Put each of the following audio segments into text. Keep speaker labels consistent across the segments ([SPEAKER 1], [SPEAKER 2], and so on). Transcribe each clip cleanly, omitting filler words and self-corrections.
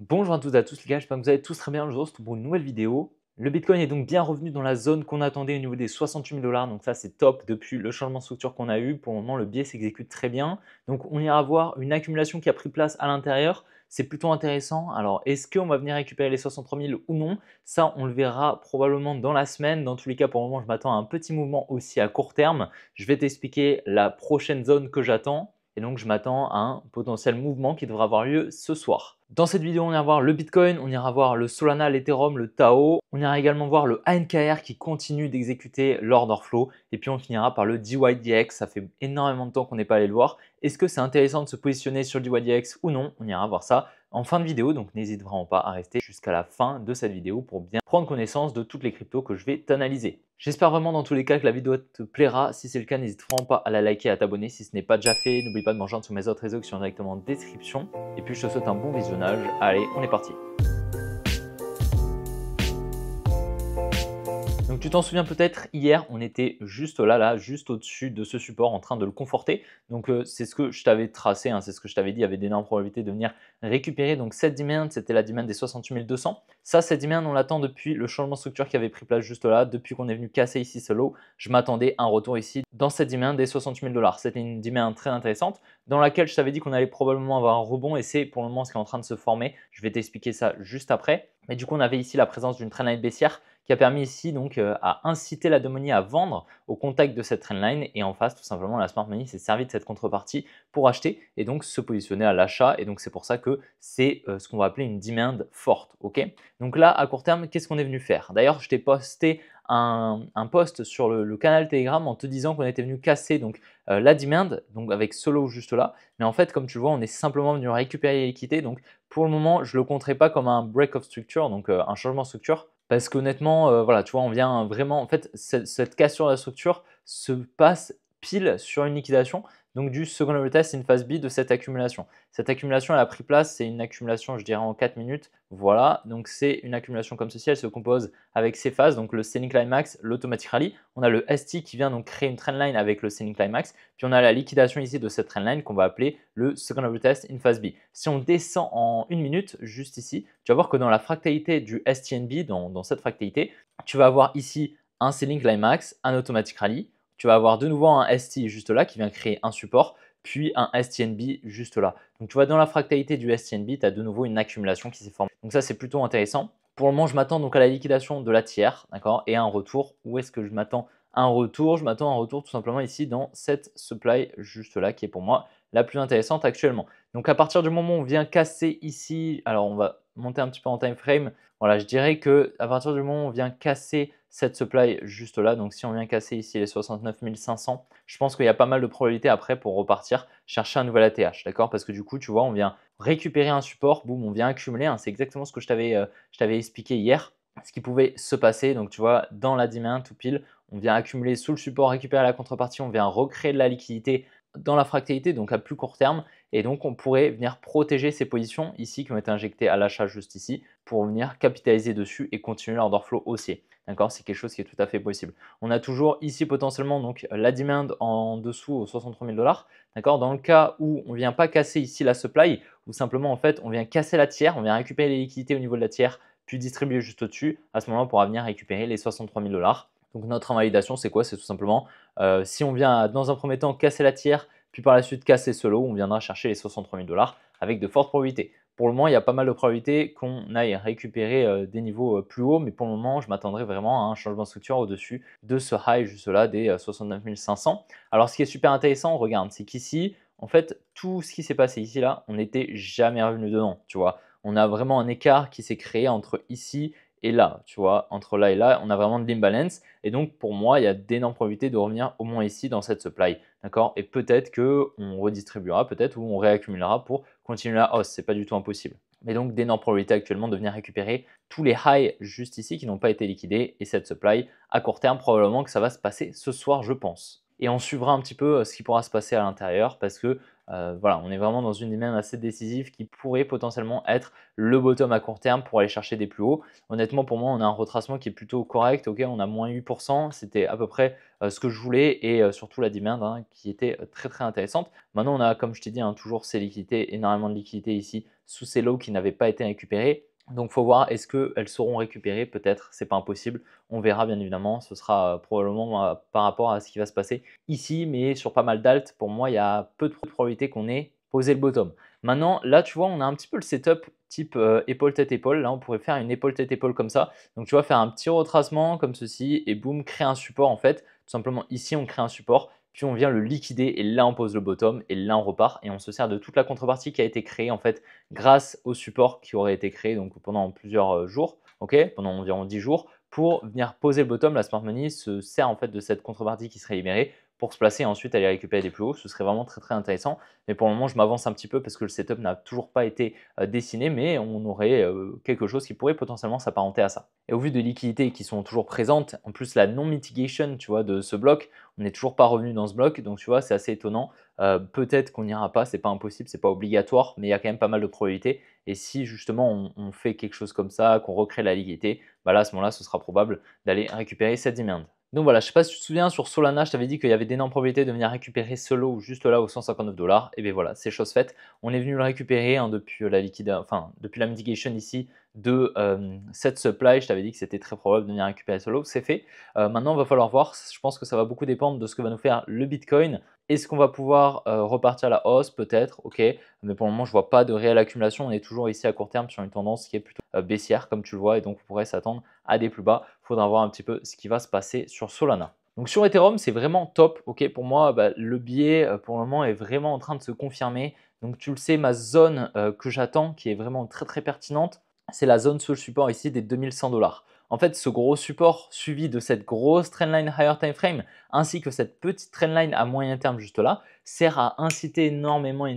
[SPEAKER 1] Bonjour à toutes et à tous les gars, j'espère que vous allez tous très bien. Je vous retrouve pour une nouvelle vidéo. Le Bitcoin est donc bien revenu dans la zone qu'on attendait au niveau des 68 000 $. Donc ça c'est top depuis le changement de structure qu'on a eu. Pour le moment le biais s'exécute très bien. Donc on ira voir une accumulation qui a pris place à l'intérieur. C'est plutôt intéressant. Alors est-ce qu'on va venir récupérer les 63 000 ou non? Ça on le verra probablement dans la semaine. Dans tous les cas pour le moment je m'attends à un petit mouvement aussi à court terme. Je vais t'expliquer la prochaine zone que j'attends. Et donc, je m'attends à un potentiel mouvement qui devra avoir lieu ce soir. Dans cette vidéo, on ira voir le Bitcoin, on ira voir le Solana, l'Ethereum, le Tao. On ira également voir le ANKR qui continue d'exécuter l'order flow. Et puis, on finira par le DYDX. Ça fait énormément de temps qu'on n'est pas allé le voir. Est-ce que c'est intéressant de se positionner sur le DYDX ou non? On ira voir ça en fin de vidéo. Donc, n'hésite vraiment pas à rester jusqu'à la fin de cette vidéo pour bien prendre connaissance de toutes les cryptos que je vais t'analyser. J'espère vraiment dans tous les cas que la vidéo te plaira. Si c'est le cas, n'hésite vraiment pas à la liker et à t'abonner si ce n'est pas déjà fait. N'oublie pas de me rejoindre sur mes autres réseaux qui sont directement en description. Et puis je te souhaite un bon visionnage. Allez, on est parti. Donc tu t'en souviens peut-être, hier on était juste là, juste au-dessus de ce support en train de le conforter. Donc c'est ce que je t'avais tracé, hein, c'est ce que je t'avais dit, il y avait d'énormes probabilités de venir récupérer. Donc cette demand, c'était la demand des 68 200. Ça, cette demand, on l'attend depuis le changement de structure qui avait pris place juste là, depuis qu'on est venu casser ici ce low. Je m'attendais à un retour ici dans cette demand des 68 000 $. C'était une demand très intéressante dans laquelle je t'avais dit qu'on allait probablement avoir un rebond et c'est pour le moment ce qui est en train de se former. Je vais t'expliquer ça juste après. Mais du coup, on avait ici la présence d'une trendline baissière qui a permis ici donc à inciter la demie à vendre au contact de cette trendline et en face tout simplement la smart money s'est servi de cette contrepartie pour acheter et donc se positionner à l'achat et donc c'est pour ça que c'est ce qu'on va appeler une demand forte. Ok, donc là à court terme qu'est-ce qu'on est venu faire? D'ailleurs je t'ai posté un post sur le canal Telegram en te disant qu'on était venu casser donc la demand donc avec ce lot juste là, mais en fait comme tu vois on est simplement venu récupérer les liquidités. Donc pour le moment je ne le compterai pas comme un break of structure, donc un changement de structure. Parce qu'honnêtement, voilà, tu vois, on vient vraiment en fait, cette cassure de la structure se passe pile sur une liquidation, donc du secondary test in phase B de cette accumulation. Cette accumulation, elle a pris place, c'est une accumulation, je dirais, en 4 minutes. Voilà, donc c'est une accumulation comme ceci, elle se compose avec ces phases, donc le selling climax, l'automatic rally. On a le ST qui vient donc créer une trendline avec le selling climax, puis on a la liquidation ici de cette trendline qu'on va appeler le secondary test in phase B. Si on descend en 1 minute, juste ici, tu vas voir que dans la fractalité du STNB, dans cette fractalité, tu vas avoir ici un selling climax, un automatic rally. Tu vas avoir de nouveau un ST juste là qui vient créer un support, puis un STNB juste là. Donc tu vois, dans la fractalité du STNB, tu as de nouveau une accumulation qui s'est formée. Donc ça, c'est plutôt intéressant. Pour le moment, je m'attends donc à la liquidation de la tiers, d'accord, et à un retour. Où est-ce que je m'attends à un retour? Je m'attends à un retour tout simplement ici dans cette supply juste là, qui est pour moi la plus intéressante actuellement. Donc à partir du moment où on vient casser ici, alors on va monter un petit peu en time frame. Voilà, je dirais que à partir du moment où on vient casser cette supply juste là, donc si on vient casser ici les 69 500, je pense qu'il y a pas mal de probabilités après pour repartir chercher un nouvel ATH, d'accord? Parce que du coup, tu vois, on vient récupérer un support, boum, on vient accumuler, hein, c'est exactement ce que je t'avais expliqué hier, ce qui pouvait se passer. Donc tu vois, dans la demand tout pile, on vient accumuler sous le support, récupérer la contrepartie, on vient recréer de la liquidité dans la fractalité, donc à plus court terme, et donc on pourrait venir protéger ces positions ici qui ont été injectées à l'achat juste ici pour venir capitaliser dessus et continuer l'order flow haussier. D'accord, c'est quelque chose qui est tout à fait possible. On a toujours ici potentiellement donc la demand en dessous aux 63 000 $. D'accord, dans le cas où on ne vient pas casser ici la supply, ou simplement en fait on vient casser la tiers, on vient récupérer les liquidités au niveau de la tiers, puis distribuer juste au-dessus, à ce moment-là on pourra venir récupérer les 63 000 $. Donc notre invalidation c'est quoi? C'est tout simplement si on vient dans un premier temps casser la tiers, puis par la suite casser ce lot, on viendra chercher les 63 000 $ avec de fortes probabilités. Pour le moment, il y a pas mal de probabilités qu'on aille récupérer des niveaux plus hauts, mais pour le moment, je m'attendrai vraiment à un changement de structure au-dessus de ce high juste là des 69 500. Alors, ce qui est super intéressant, regarde, c'est qu'ici, en fait, tout ce qui s'est passé ici, là, on n'était jamais revenu dedans, tu vois. On a vraiment un écart qui s'est créé entre ici et là, tu vois, entre là et là, on a vraiment de l'imbalance. Et donc, pour moi, il y a d'énormes probabilités de revenir au moins ici dans cette supply. D'accord? Et peut-être qu'on redistribuera, peut-être, ou on réaccumulera pour continuer la hausse. Ce n'est pas du tout impossible. Mais donc, d'énormes probabilités actuellement de venir récupérer tous les highs juste ici qui n'ont pas été liquidés. Et cette supply, à court terme, probablement que ça va se passer ce soir, je pense. Et on suivra un petit peu ce qui pourra se passer à l'intérieur parce que Voilà, on est vraiment dans une demand assez décisive qui pourrait potentiellement être le bottom à court terme pour aller chercher des plus hauts. Honnêtement, pour moi, on a un retracement qui est plutôt correct. Ok, on a moins 8%, c'était à peu près ce que je voulais et surtout la demand hein, qui était très très intéressante. Maintenant, on a, comme je t'ai dit, hein, toujours ces liquidités, énormément de liquidités ici sous ces lows qui n'avaient pas été récupérés. Donc, il faut voir, est-ce qu'elles seront récupérées? Peut-être, c'est pas impossible. On verra bien évidemment. Ce sera probablement par rapport à ce qui va se passer ici, mais sur pas mal d'alt, pour moi, il y a peu de probabilité qu'on ait posé le bottom. Maintenant, là, tu vois, on a un petit peu le setup type épaule tête épaule. Là, on pourrait faire une épaule tête épaule comme ça. Donc, tu vas faire un petit retracement comme ceci et boum, créer un support en fait. Tout simplement, ici, on crée un support, puis on vient le liquider et là, on pose le bottom et là, on repart et on se sert de toute la contrepartie qui a été créée en fait grâce au support qui aurait été créé donc pendant plusieurs jours, ok, pendant environ 10 jours pour venir poser le bottom. La smart money se sert en fait de cette contrepartie qui serait libérée pour se placer et ensuite aller récupérer des plus hauts. Ce serait vraiment très très intéressant. Mais pour le moment, je m'avance un petit peu parce que le setup n'a toujours pas été dessiné, mais on aurait quelque chose qui pourrait potentiellement s'apparenter à ça. Et au vu des liquidités qui sont toujours présentes, en plus la non-mitigation tu vois, de ce bloc, on n'est toujours pas revenu dans ce bloc, donc tu vois, c'est assez étonnant. Peut-être qu'on n'ira pas, c'est pas impossible, c'est pas obligatoire, mais il y a quand même pas mal de probabilités. Et si justement on fait quelque chose comme ça, qu'on recrée la liquidité, bah là à ce moment-là, ce sera probable d'aller récupérer cette demand. Donc voilà, je ne sais pas si tu te souviens, sur Solana, je t'avais dit qu'il y avait d'énormes probabilités de venir récupérer ce lot juste là aux 159 $. Et bien voilà, c'est chose faite. On est venu le récupérer hein, depuis depuis la mitigation ici de cette supply. Je t'avais dit que c'était très probable de venir récupérer ce lot. C'est fait. Maintenant, il va falloir voir. Je pense que ça va beaucoup dépendre de ce que va nous faire le Bitcoin. Est-ce qu'on va pouvoir repartir à la hausse? Peut-être, ok. Mais pour le moment, je ne vois pas de réelle accumulation. On est toujours ici à court terme sur une tendance qui est plutôt baissière, comme tu le vois. Et donc, on pourrait s'attendre à des plus bas. Il faudra voir un petit peu ce qui va se passer sur Solana. Donc sur Ethereum, c'est vraiment top. Ok, pour moi, le biais pour le moment est vraiment en train de se confirmer. Donc tu le sais, ma zone que j'attends, qui est vraiment très très pertinente, c'est la zone sous le support ici des 2100 $. En fait, ce gros support suivi de cette grosse trendline higher time frame ainsi que cette petite trendline à moyen terme juste là sert à inciter énormément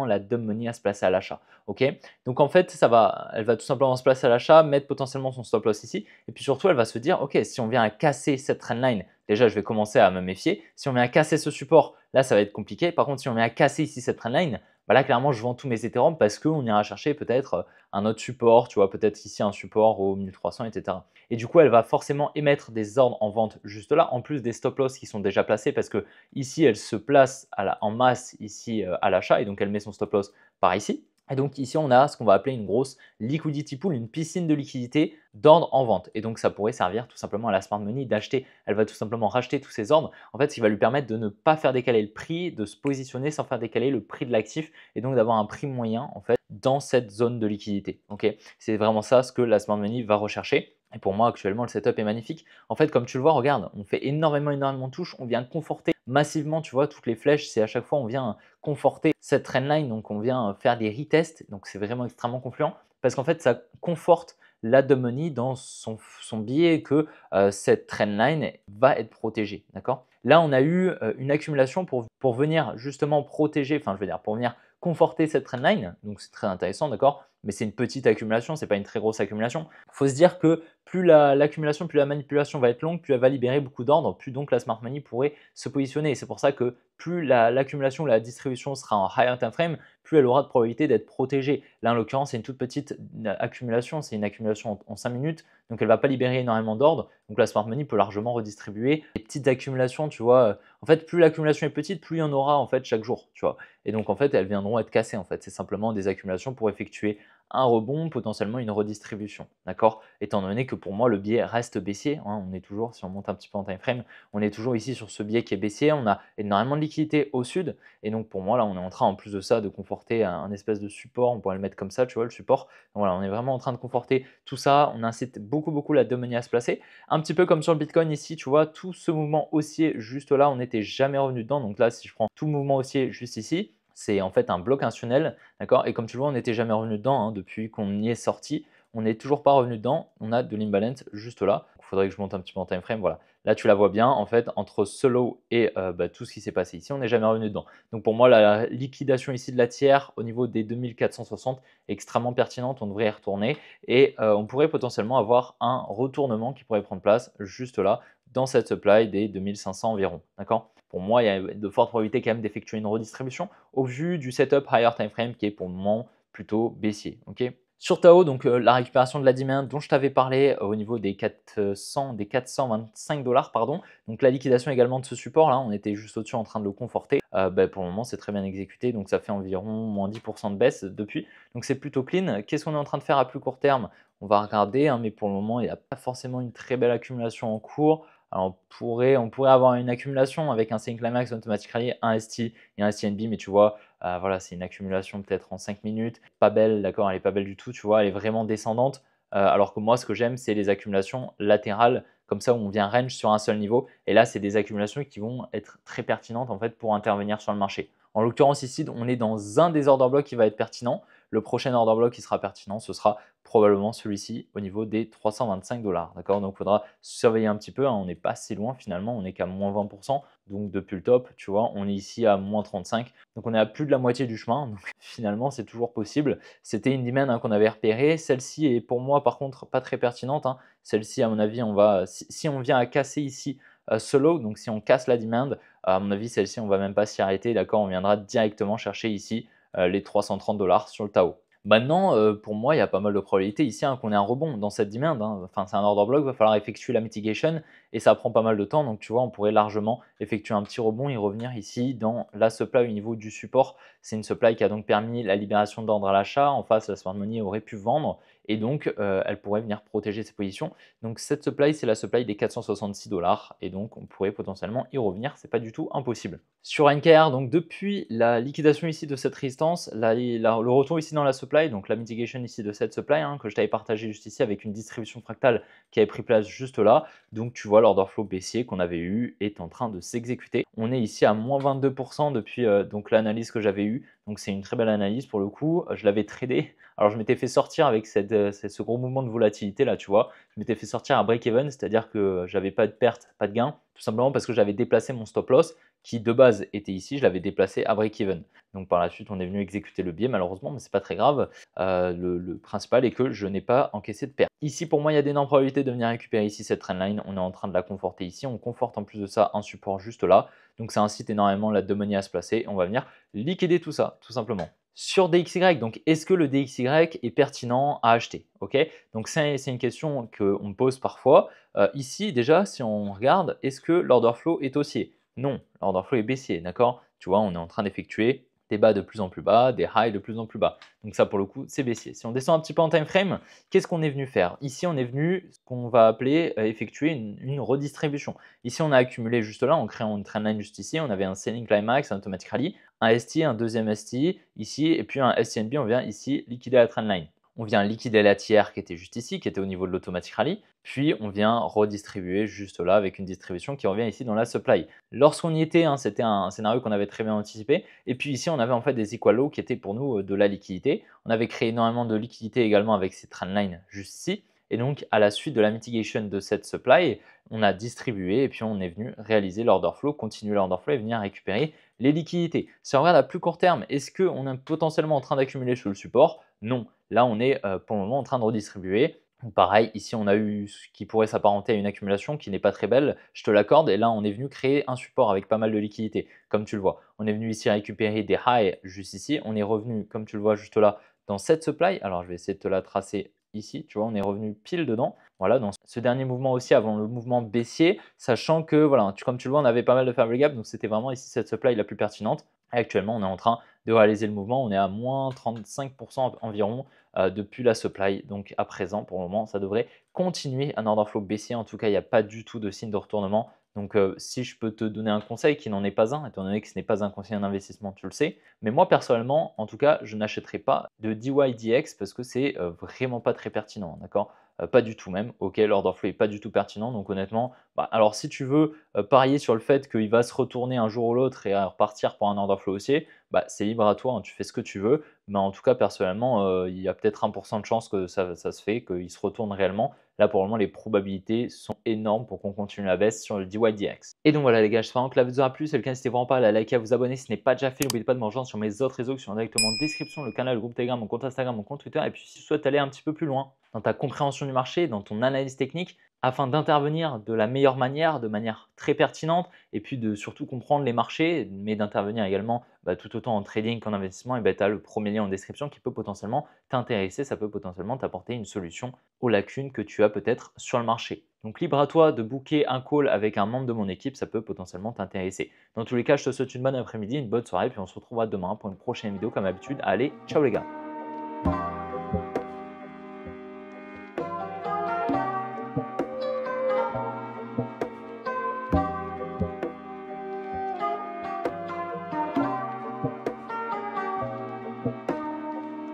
[SPEAKER 1] la dumb money à se placer à l'achat. Ok, donc en fait, elle va tout simplement se placer à l'achat, mettre potentiellement son stop loss ici, et puis surtout, elle va se dire, ok, si on vient à casser cette trendline, déjà, je vais commencer à me méfier. Si on vient à casser ce support, là, ça va être compliqué. Par contre, si on vient à casser ici cette trendline, bah là, clairement, je vends tous mes Ethereum parce qu'on ira chercher peut-être un autre support, tu vois, peut-être ici un support au 1300, etc. Et du coup, elle va forcément émettre des ordres en vente juste là, en plus des stop loss qui sont déjà placés parce que ici, elle se place en masse ici à l'achat et donc elle met son stop loss par ici. Et donc ici, on a ce qu'on va appeler une grosse liquidity pool, une piscine de liquidité d'ordre en vente. Et donc ça pourrait servir tout simplement à la smart money d'acheter. Elle va tout simplement racheter tous ces ordres, en fait, ce qui va lui permettre de ne pas faire décaler le prix, de se positionner sans faire décaler le prix de l'actif et donc d'avoir un prix moyen en fait dans cette zone de liquidité. Ok, c'est vraiment ça ce que la smart money va rechercher. Et pour moi, actuellement, le setup est magnifique. En fait, comme tu le vois, regarde, on fait énormément de touches. On vient conforter massivement, tu vois, toutes les flèches. C'est à chaque fois, on vient conforter cette trendline. Donc, on vient faire des retests. Donc, c'est vraiment extrêmement confluent parce qu'en fait, ça conforte la dumb money dans son biais que cette trendline va être protégée. D'accord? Là, on a eu une accumulation pour venir justement protéger, enfin, je veux dire, pour venir conforter cette trendline. Donc, c'est très intéressant, d'accord? Mais c'est une petite accumulation, c'est pas une très grosse accumulation. Il faut se dire que plus l'accumulation, plus la manipulation va être longue, plus elle va libérer beaucoup d'ordres, plus donc la smart money pourrait se positionner. Et c'est pour ça que plus l'accumulation, la distribution sera en higher time frame, plus elle aura de probabilité d'être protégée. Là, en l'occurrence, c'est une toute petite accumulation, c'est une accumulation en 5 minutes, donc elle ne va pas libérer énormément d'ordres. Donc la smart money peut largement redistribuer des petites accumulations, tu vois. En fait, plus l'accumulation est petite, plus il y en aura en fait chaque jour, tu vois. Et donc en fait, elles viendront être cassées en fait. C'est simplement des accumulations pour effectuer un rebond, potentiellement une redistribution, d'accord? Étant donné que pour moi, le biais reste baissier, hein, on est toujours, si on monte un petit peu en time frame, on est toujours ici sur ce biais qui est baissier, on a énormément de liquidité au sud, et donc pour moi, là, on est en train, en plus de ça, de conforter un espèce de support, on pourrait le mettre comme ça, tu vois, le support. Donc voilà, on est vraiment en train de conforter tout ça, on incite beaucoup la demande à se placer. Un petit peu comme sur le Bitcoin ici, tu vois, tout ce mouvement haussier juste là, on n'était jamais revenu dedans, donc là, si je prends tout le mouvement haussier juste ici, c'est en fait un bloc institutionnel, d'accord? Et comme tu le vois, on n'était jamais revenu dedans hein, depuis qu'on y est sorti. On n'est toujours pas revenu dedans. On a de l'imbalance juste là. Il faudrait que je monte un petit peu en time frame. Voilà. Là, tu la vois bien. En fait, entre ce low et tout ce qui s'est passé ici, on n'est jamais revenu dedans. Donc pour moi, la liquidation ici de la tiers au niveau des 2460 est extrêmement pertinente. On devrait y retourner et on pourrait potentiellement avoir un retournement qui pourrait prendre place juste là dans cette supply des 2500 environ. D'accord? pour moi, il y a de fortes probabilités quand même d'effectuer une redistribution au vu du setup higher time frame qui est pour le moment plutôt baissier. Ok. Sur Tao, donc la récupération de la demand dont je t'avais parlé au niveau des 425 $, pardon. Donc la liquidation également de ce support là, on était juste au-dessus en train de le conforter. Pour le moment, c'est très bien exécuté, donc ça fait environ moins 10% de baisse depuis. Donc c'est plutôt clean. Qu'est-ce qu'on est en train de faire à plus court terme? On va regarder, hein, mais pour le moment, il n'y a pas forcément une très belle accumulation en cours. Alors on pourrait avoir une accumulation avec un Sync Climax Automatically, un ST et un STNB, mais tu vois, voilà, c'est une accumulation peut-être en 5 minutes. Pas belle, d'accord, elle n'est pas belle du tout, tu vois, elle est vraiment descendante. Alors que moi, ce que j'aime, c'est les accumulations latérales, comme ça où on vient range sur un seul niveau. Et là, c'est des accumulations qui vont être très pertinentes en fait pour intervenir sur le marché. En l'occurrence ici, on est dans un des order blocks qui va être pertinent. Le prochain order block qui sera pertinent, ce sera probablement celui-ci au niveau des 325 $. D'accord, donc il faudra surveiller un petit peu, hein, on n'est pas si loin finalement, on n'est qu'à moins 20%. Donc depuis le top, tu vois, on est ici à moins 35. Donc on est à plus de la moitié du chemin. Donc finalement, c'est toujours possible. C'était une demand, hein, qu'on avait repérée. Celle-ci est pour moi par contre pas très pertinente, hein. Celle-ci, à mon avis, si on vient à casser ici solo, donc si on casse la demand, à mon avis, celle-ci, on va même pas s'y arrêter. D'accord, on viendra directement chercher ici les 330 $ sur le Tao. Maintenant, pour moi, il y a pas mal de probabilités ici, hein, qu'on ait un rebond dans cette demand, hein. Enfin, c'est un order block, il va falloir effectuer la mitigation et ça prend pas mal de temps. Donc, tu vois, on pourrait largement effectuer un petit rebond et revenir ici dans la supply au niveau du support. C'est une supply qui a donc permis la libération d'ordre à l'achat. En face, la smart money aurait pu vendre et donc elle pourrait venir protéger ses positions. Donc, cette supply, c'est la supply des 466 $ et donc on pourrait potentiellement y revenir. C'est pas du tout impossible. Sur NKR, donc depuis la liquidation ici de cette résistance, le retour ici dans la supply, donc la mitigation ici de cette supply, hein, que je t'avais partagé juste ici avec une distribution fractale qui avait pris place juste là. Donc tu vois, l'order flow baissier qu'on avait eu est en train de s'exécuter. On est ici à moins 22% depuis donc l'analyse que j'avais eue. Donc c'est une très belle analyse pour le coup. Je l'avais tradé. Alors je m'étais fait sortir avec ce gros mouvement de volatilité là, tu vois. Je m'étais fait sortir à break-even, c'est-à-dire que j'avais pas de perte, pas de gain, tout simplement parce que j'avais déplacé mon stop loss qui de base était ici, je l'avais déplacé à break-even. Donc par la suite, on est venu exécuter le biais malheureusement, mais c'est pas très grave. Le principal est que je n'ai pas encaissé de perte. Ici, pour moi, il y a d'énormes probabilités de venir récupérer ici cette trendline. On est en train de la conforter ici. On conforte en plus de ça un support juste là. Donc ça incite énormément la money à se placer. On va venir liquider tout ça, tout simplement. Sur DXY, donc est-ce que le DXY est pertinent à acheter? Ok, donc c'est une question qu'on me pose parfois. Ici, déjà, si on regarde, est-ce que l'order flow est haussier? Non, l'order flow est baissier, d'accord? Tu vois, on est en train d'effectuer des bas de plus en plus bas, des highs de plus en plus bas. Donc ça, pour le coup, c'est baissier. Si on descend un petit peu en time frame, qu'est-ce qu'on est venu faire? Ici, on est venu ce qu'on va appeler effectuer une redistribution. Ici, on a accumulé juste là en créant une trendline juste ici. On avait un selling climax, un automatic rally, un ST, un deuxième ST ici, et puis un STNB. On vient ici liquider la trendline. On vient liquider la tiers qui était juste ici, qui était au niveau de l'automatic rally. Puis on vient redistribuer juste là avec une distribution qui revient ici dans la supply. Lorsqu'on y était, hein, c'était un scénario qu'on avait très bien anticipé. Et puis ici, on avait en fait des equal lows qui étaient pour nous de la liquidité. On avait créé énormément de liquidité également avec ces trendlines juste ici. Et donc, à la suite de la mitigation de cette supply, on a distribué et puis on est venu réaliser l'order flow, continuer l'order flow et venir récupérer les liquidités. Si on regarde à plus court terme, est-ce qu'on est potentiellement en train d'accumuler sur le support? Non. Là, on est pour le moment en train de redistribuer. Pareil, ici on a eu ce qui pourrait s'apparenter à une accumulation qui n'est pas très belle, je te l'accorde, et là on est venu créer un support avec pas mal de liquidités, comme tu le vois. On est venu ici récupérer des highs juste ici, on est revenu, comme tu le vois juste là, dans cette supply. Alors je vais essayer de te la tracer ici, tu vois, on est revenu pile dedans. Voilà, dans ce dernier mouvement aussi avant le mouvement baissier, sachant que, voilà, comme tu le vois, on avait pas mal de fair gap, donc c'était vraiment ici cette supply la plus pertinente. Et actuellement, on est en train de réaliser le mouvement, on est à moins 35% environ depuis la supply. Donc à présent, pour le moment, ça devrait continuer un order flow baissier. En tout cas, il n'y a pas du tout de signe de retournement. Donc si je peux te donner un conseil qui n'en est pas un, étant donné que ce n'est pas un conseil en investissement, tu le sais. Mais moi, personnellement, en tout cas, je n'achèterai pas de DYDX parce que c'est vraiment pas très pertinent, d'accord? Pas du tout même. Ok, l'order flow est pas du tout pertinent. Donc honnêtement, alors si tu veux parier sur le fait qu'il va se retourner un jour ou l'autre et repartir pour un order flow haussier, c'est libre à toi, hein, tu fais ce que tu veux. Mais en tout cas, personnellement, il y a peut-être 1% de chance que ça se fait, qu'il se retourne réellement. Là, pour le moment, les probabilités sont énormes pour qu'on continue la baisse sur le DYDX. Et donc voilà les gars, j'espère vraiment que la vidéo vous aura plu. C'est le cas, n'hésitez vraiment pas à la liker, à vous abonner si ce n'est pas déjà fait. N'oubliez pas de me rejoindre sur mes autres réseaux qui sont directement en description, le canal, le groupe Telegram, mon compte Instagram, mon compte Twitter. Et puis si tu souhaites aller un petit peu plus loin, dans ta compréhension du marché, dans ton analyse technique, afin d'intervenir de la meilleure manière, de manière très pertinente, et puis de surtout comprendre les marchés, mais d'intervenir également tout autant en trading qu'en investissement. Et tu as le premier lien en description qui peut potentiellement t'intéresser, ça peut potentiellement t'apporter une solution aux lacunes que tu as peut-être sur le marché. Donc libre à toi de booker un call avec un membre de mon équipe, ça peut potentiellement t'intéresser. Dans tous les cas, je te souhaite une bonne après-midi, une bonne soirée, puis on se retrouvera demain pour une prochaine vidéo comme d'habitude. Allez, ciao les gars!